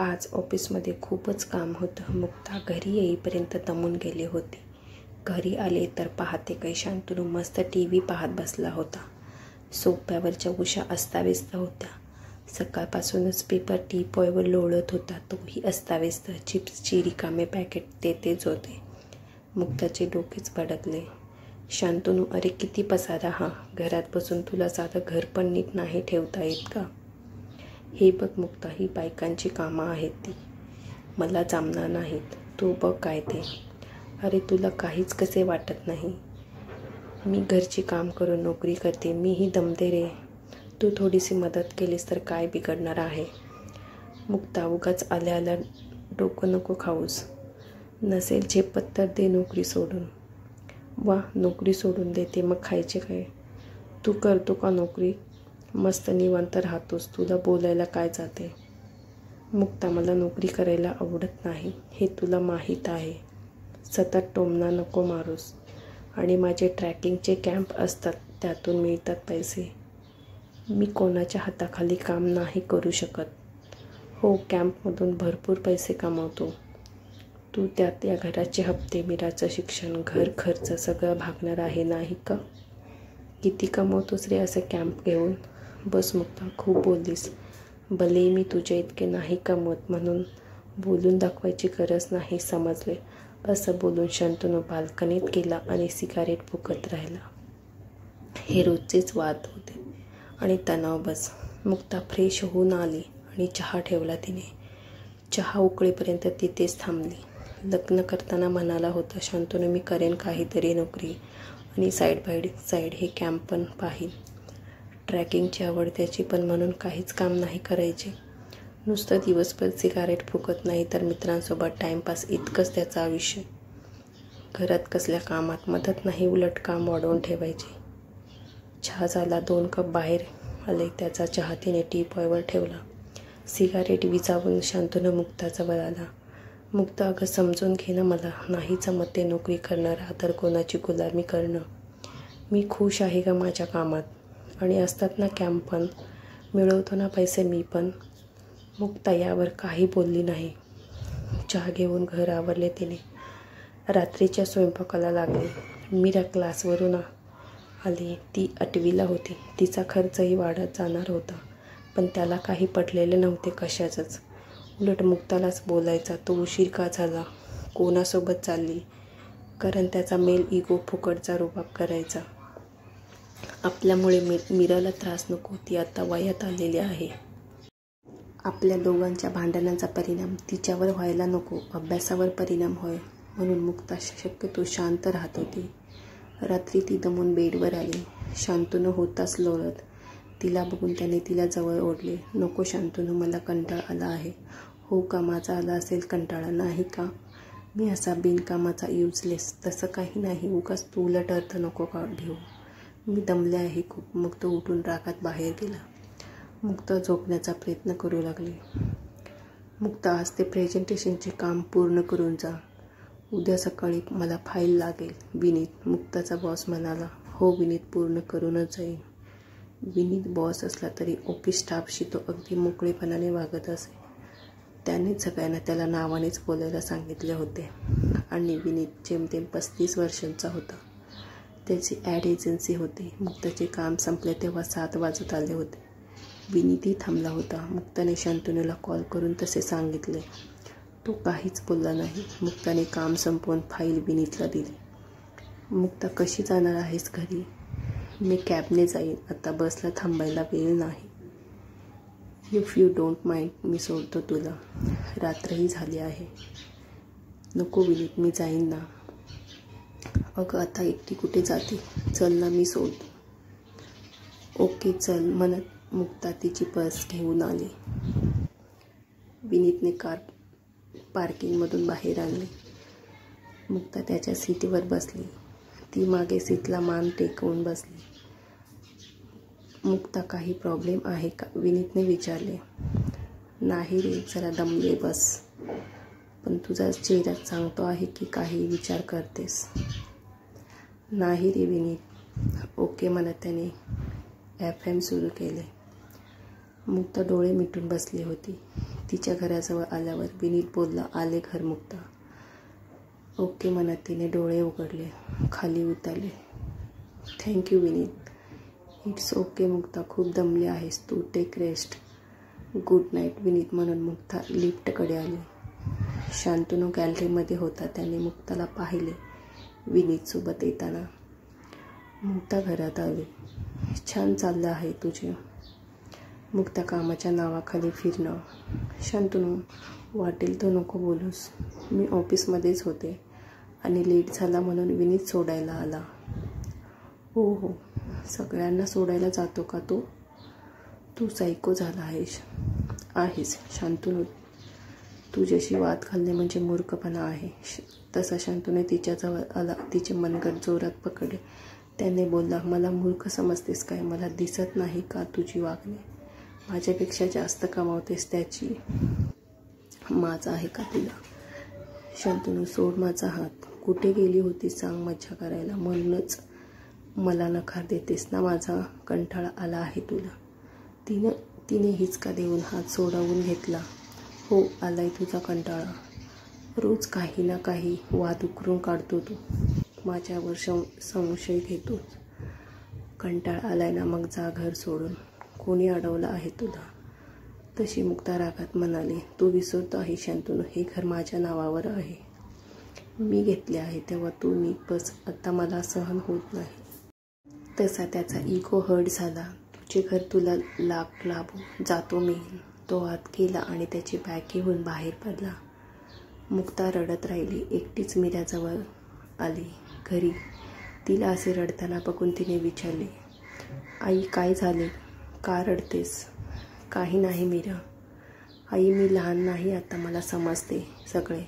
आज ऑफिसमध्ये खूपच काम होतं. मुक्ता घरी येईपर्यंत दमून गेली होती. घरी आले तर पाहते काही शांतनू मस्त TV पाहत बसला होता. सोफ्यावरच्या उषा अस्ताव्यस्त होत्या. सकाळपासूनच पेपर टीपॉयवर लोळत होता. तोही अस्ताव्यस्त. चिप्सची रिकामे पॅकेट तेच होते. मुक्ताचे डोकेच भडकले. शांतनू, अरे किती पसारा हा. घरात बसून तुला साधं घर पण नीट नाही ठेवता येत का? हे बघ मुक्ता, ही बायकांची कामं आहेत ती. मला जमणार नाहीत. तू बघ काय ते. अरे तुला काहीच कसे वाटत नाही. मी घरची काम करून नोकरी करते. मीही दमते रे. तू थोडीशी मदत केलीस तर काय बिघडणार आहे? मुक्ता, उगाच आल्या डोकं नको खाऊस. नसेल झेपत तर दे नोकरी सोडून. वा, नोकरी सोडून देते, मग खायचे काय? तू करतो का नोकरी? मस्त निवांत राहतोस. तुला बोलायला काय जाते? मुक्ता, मला नोकरी करायला आवडत नाही हे तुला माहीत आहे. सतत टोमणा नको मारूस. आणि माझे ट्रॅकिंगचे कॅम्प असतात, त्यातून मिळतात पैसे. मी कोणाच्या हाताखाली काम नाही करू शकत. हो, कॅम्पमधून भरपूर पैसे कमावतो. तू त्यात या घराचे हप्ते, मीराचं शिक्षण, घर खर्च सगळं भागणार आहे नाही का? किती कमावतोस रे असं कॅम्प घेऊन? बस मुक्ता, खूप बोललीस. भले मी तुझ्या इतके नाही कमवत, म्हणून बोलून दाखवायची गरज नाही, समजले? असं बोलून शांतनू बाल्कनीत गेला आणि सिगारेट फुकत राहिला. हे रोजचेच वाद होते आणि तणाव. बस. मुक्ता फ्रेश होऊन आली आणि चहा ठेवला तिने. चहा उकळेपर्यंत तिथेच थांबली. लग्न करताना म्हणाला होता शांतनू, मी करेन काहीतरी नोकरी आणि साईड बाय साईड हे कॅम्प पण पाहीन. ट्रॅकिंगची आवड त्याची, पण म्हणून काहीच काम नाही करायचे. नुसतं दिवसभर सिगारेट फुकत नाही तर मित्रांसोबत टाईमपास, इतकंच त्याचं आयुष्य. घरात कसल्या कामात मदत नाही, उलट काम वाढवून ठेवायचे. चहा झाला. 2 कप बाहेर आले. त्याचा चहा तिने टीपॉयवर ठेवला. सिगारेट विझावून शांतनू मुक्ताजवळ आला. मुक्ता, अगं समजून घे ना मला. नाही जमत ते नोकरी करणं, रात्र कोणाची गुलामी करणं. मी खुश आहे का माझ्या कामात? आणि असतात ना कॅम्प पण, मिळवतो ना पैसे मी पण. मुक्ता यावर काही बोलली नाही. चहा घेऊन घर आवरले तिने. रात्रीच्या स्वयंपाकाला लागले. मीरा क्लासवरून आली. ती 8वीला होती. तिचा खर्चही वाढत जाणार होता, पण त्याला काही पटलेले नव्हते कशाचंच. उलट मुक्तालाच बोलायचा, तो उशीर का झाला, कोणासोबत चालली, कारण त्याचा मेल इगो फुकटचा रुबाब करायचा. आपल्यामुळे मीराला त्रास नको, ती आता वयात आलेली आहे. आपल्या दोघांच्या भांडणांचा परिणाम तिच्यावर व्हायला नको, अभ्यासावर परिणाम होय, म्हणून मुक्ता शक्यतो शांत राहत होती. रात्री ती दमून बेडवर आली. शांतनू होताच लोळत. तिला बघून त्याने तिला जवळ ओढले. नको शांतनू, मला कंटाळा आला आहे. हो का, माझा आला असेल कंटाळा, नाही का? मी असा बिनकामाचा युजलेस तसं काही नाही. उगाच तू उलट अर्थ नको का घेऊ. मी दमले आहे खूप. मग तो उठून रागात बाहेर गेला. मुक्ता झोपण्याचा प्रयत्न करू लागली. मुक्ता, आज ते प्रेझेंटेशनचे काम पूर्ण करून जा. उद्या सकाळी मला फाईल लागेल. विनीत, मुक्ताचा बॉस म्हणाला. हो विनीत, पूर्ण करूनच जाईन. विनीत बॉस असला तरी ऑफिस स्टाफशी तो अगदी मोकळेपणाने वागत असे. त्यानेच सगळ्यांना त्याला नावानेच बोलायला सांगितले होते. आणि विनीत जेमतेम 35 वर्षांचा होता. त्याची ॲड एजन्सी होती. मुक्ताचे काम संपले तेव्हा 7 वाजत आले होते. विनीतही थांबला होता. मुक्ताने शांतनूला कॉल करून तसे सांगितले. तो काहीच बोलला नाही. मुक्ताने काम संपवून फाईल विनीतला दिली. मुक्ता, कशी जाणार आहेस घरी? मी कॅबने जाईन. आता बसला थांबायला वेळ नाही. इफ यू डोंट माइंड, मी सोडतो तुला. रात्रही झाली आहे. नको विनीत, मी जाईन ना. अगं आता एकटी कुठे जाते? चल ना, मी सोडतो. ओके चल, म्हणत मुक्ता तिची पर्स घेऊन आली. विनीतने कार पार्किंगमधून बाहेर आणली. मुक्ता त्याच्या सीटवर बसली. ती मागे सीटला मान टेकवून बसली. मुक्ता, काही प्रॉब्लेम आहे का? विनीतने विचारले. नाही रे, जरा दमले बस. पण तुझा चेहरा सांगतो आहे की काही विचार करतेस. नाही रे विनीत. ओके म्हणत त्याने FM सुरू केले. मुक्ता डोळे मिटून बसली होती. तिच्या घराजवळ आल्यावर विनीत बोलला, आले घर मुक्ता. ओके म्हणत तिने डोळे उघडले, खाली उतरले. Thank you Vineet. It's okay Mukta, खूप दमली आहेस तू, take rest. Good night Vineet म्हणून मुक्ता लिफ्टकडे आली. शांतनू गॅलरीमध्ये होता. त्याने मुक्ताला पाहिले विनीतसोबत येताना. मुक्ता घरात आली. छान चाललं आहे तुझे. मुक्ता कामाच्या नावाखाली फिरणं. शांतनू, वाटेल तो नको बोलूस. मी ऑफिसमध्येच होते आणि लेट झाला म्हणून विनीत सोडायला आला. हो हो, सगळ्यांना सोडायला जातो का तो? तू सायको झाला आहेस शांतनू. तुझ्याशी वाद घालणे म्हणजे मूर्खपणा आहे. तसा शांतूने तिच्याजवळ आला, तिचे मनगट जोरात पकडले. त्याने बोलला, मला मूर्ख समजतेस काय? मला दिसत नाही का तुझी वागणे? माझ्यापेक्षा जास्त कमावतेस त्याची माज आहे का तुला? शांतनू, सोड माझा हात. कुठे गेली होती सांग मज्जा करायला, म्हणूनच मला नकार देतेस ना? माझा कंटाळा आला आहे तुला. तिने हिचका देऊन हात सोडवून घेतला. हो, आलाय तुझा कंटाळा. रोज काही ना काही वाद उकरून काढतो तू. माझ्यावर संशय घेतोस. कंटाळा आलाय ना, मग जा घर सोडून. कोणी अडवलं आहे तुला? तशी मुक्ता रागात म्हणाली, तू विसरतो आहे शांतनू, हे घर माझ्या नावावर आहे. मी घेतले आहे तेव्हा तू नीट बस. आता मला सहन होत नाही. तसा त्याचा इगो हर्ट झाला. तुझे घर तुला लाभो, जातो मी. तो आत गेला आणि त्याची बॅग घेऊन बाहेर पडला. मुक्ता रडत राहिली. एकटीच मीराजवळ आली. घरी तिला असे रडताना बघून तिने विचारले, आई काय झाले? का रडतेस? काही नाही मीरा. आई, मी लहान नाही आता, मला समजते सगळे.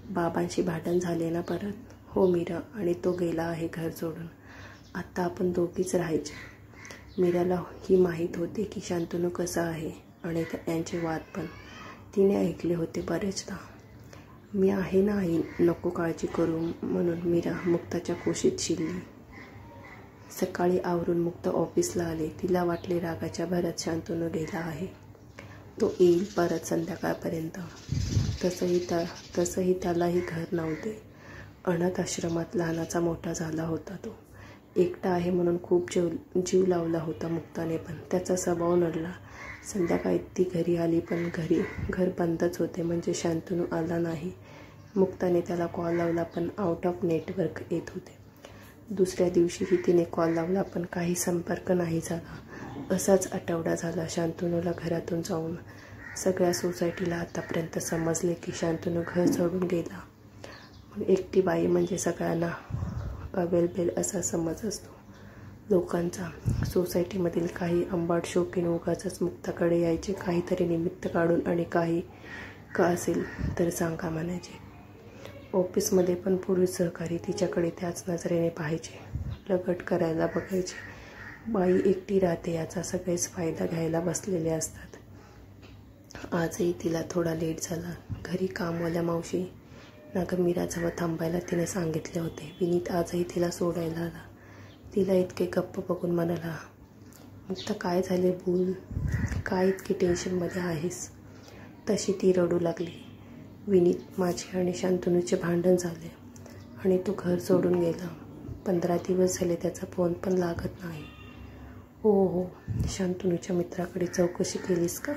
बाबांशी भांडण झाले ना परत? हो मीरा, आणि तो गेला आहे घर सोडून. आत्ता आपण दोघीच राहायचे. मीराला ही माहीत होते की शांतनू कसा आहे आणि त्यांचे वाद पण तिने ऐकले होते बरेचदा. मी आहे ना आई, नको काळजी करू, म्हणून मीरा मुक्ताच्या कुशीत शिरली. सकाळी आवरून मुक्ता ऑफिसला आले. तिला वाटले रागाच्या भरात शांतनू गेला आहे, तो येईल परत संध्याकाळपर्यंत. तसंही त्यालाही घर नव्हते. अनाथ आश्रमात लहानाचा मोठा झाला होता तो. एकटा आहे म्हणून खूप जीव लावला होता मुक्ताने, पण त्याचा स्वभाव नडला. संध्याकाळी ती घरी आली पण घर बंदच होते, म्हणजे शांतनू आला नाही. मुक्ताने त्याला कॉल लावला पण आउट ऑफ नेटवर्क येत होते. दुसऱ्या दिवशीही तिने कॉल लावला पण काही संपर्क नाही झाला. असाच आठवडा झाला शांतनूला घरातून जाऊन. सगळ्या सोसायटीला आतापर्यंत समजले की शांतनू घर सोडून गेला. मग एकटी बाई म्हणजे सगळ्यांना अवेलेबल असा समज असतो लोकांचा. सोसायटीमधील काही अंबाड शौकीन उगाचच मुक्ताकडे यायचे, काहीतरी निमित्त काढून, आणि काही का असेल तर सांगा म्हणायचे. ऑफिसमध्ये पण पुरुष सहकारी तिच्याकडे त्याच नजरेने पाहायचे, लगट करायला बघायचे. बाई एकटी राहते याचा सगळेच फायदा घ्यायला बसलेले असतात. आजही तिला थोडा लेट झाला. घरी कामवाल्या मावशी मीराजवळ थांबायला तिने सांगितले होते. विनीत आजही तिला सोडायला आला. तिला इतके गप्प बघून म्हणाला, मुक्ता काय झाले, बोल. काय इतकी टेन्शनमध्ये आहेस? तशी ती रडू लागली. विनीत, माझे आणि शांतनूचे भांडण झाले आणि तो घर सोडून गेला. 15 दिवस झाले, त्याचा फोन पण लागत नाही. हो, शांतनूच्या मित्राकडे चौकशी केलीस का?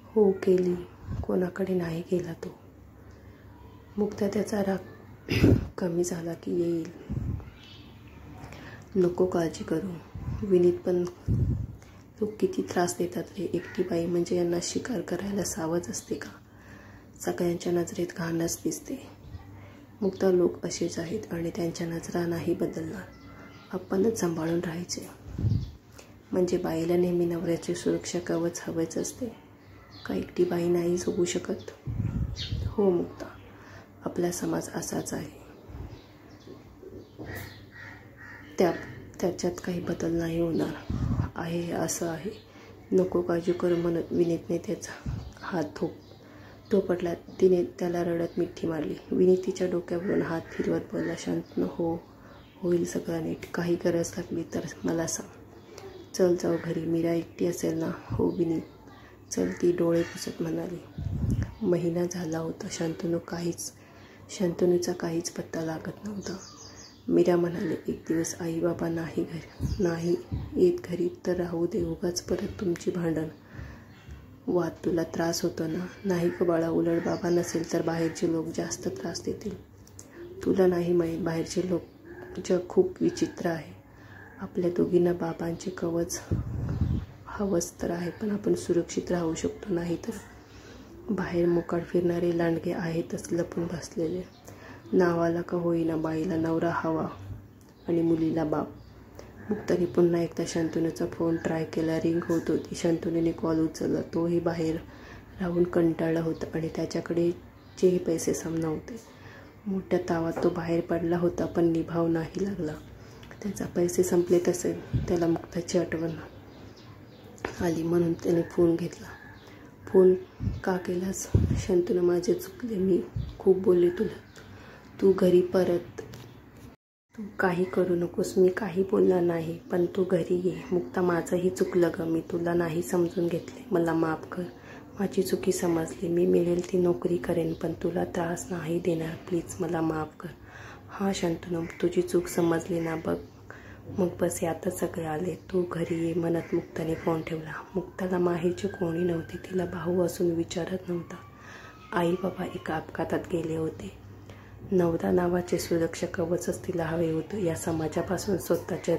हो केली. कोणाकडे नाही गेला तो. मुक्ता, त्याचा राग कमी झाला की येईल. नको काळजी करू. विनीत, पण लोक किती त्रास देतात रे. एकटी बाई म्हणजे यांना शिकार करायला सावध असते का? सगळ्यांच्या नजरेत घाणच दिसते. मुक्ता, लोक असेच आहेत आणि त्यांच्या नजरा नाही बदलणार. आपणच सांभाळून राहायचे. म्हणजे बाईला नेहमी नवऱ्याचे सुरक्षा कवच हवेच असते का? एकटी बाई नाही जगू शकत? हो मुक्ता, आपला समाज असाच आहे. त्याच्यात काही बदल नाही होणार आहे, असं आहे. नको काळजी करू म्हणून विनीतने त्याचा हात थोपटला. तिने त्याला रडत मिठी मारली. विनीत तिच्या डोक्यावरून हात फिरवत बोलला, शांतनू, होईल सगळं नीट. काही गरज लागली तर मला सांग. चल जाऊ घरी. मीरा एकटी असेल ना? हो विनीत, चल, ती डोळे पुसत म्हणाली. महिना झाला होता. शांतनूचा काहीच पत्ता लागत नव्हता. मीरा म्हणाले, एक दिवस आई बाबा नाही येत घरी तर राहू दे, उगाच परत तुमची भांडण. वाद तुला त्रास होतो ना? नाही का बाळा, उलट बाबा नसेल तर बाहेरचे लोक जास्त त्रास देतील. तुला नाही माहीत, बाहेरचे लोक जग खूप विचित्र आहे. आपल्या दोघींना बाबांचे कवच हवंच तर आहे, पण आपण सुरक्षित राहू शकतो. नाही तर बाहेर मोकाट फिरणारे लांडगे आहेतच लपून बसलेले. नावाला का होईना बाईला नवरा हवा आणि मुलीला बाप. मुक्ताने पुन्हा एकदा शांतनूचा फोन ट्राय केला. रिंग होत होती. शांतनूने कॉल उचलला. तोही बाहेर राहून कंटाळला होता आणि त्याच्याकडेचेही पैसे सम नव्हते. मोठ्या तावात तो बाहेर पडला होता, पण निभाव नाही लागला. त्याचा पैसे संपले तसे त्याला मुक्ताची आठवण आली, म्हणून त्याने फोन घेतला. फोन का केलास? शांतनू, माझे चुकले, मी खूप बोलले तुला. तू घरी परत. तू काही करू नकोस. मी काही बोलणार नाही, पण तू घरी ये. मुक्ता, माझंही चुकलं ग. मी तुला नाही समजून घेतले. मला माफ कर. माझी चुकी समजली. मी मिळेल ती नोकरी करेन, पण तुला त्रास नाही देणार. प्लीज मला माफ कर. हां शांतनू, तुझी चूक समजली ना. बघ मग बस, आता सगळे आले. तू घरी ये म्हणत मुक्ताने फोन ठेवला. मुक्ताला माहेरची कोणी नव्हती. तिला भाऊ असून विचारत नव्हता. आई बाबा एका अपघातात गेले होते. नवरा नावाचे सुरक्षा कवचच तिला हवे होतं. या समाजापासून स्वतःचे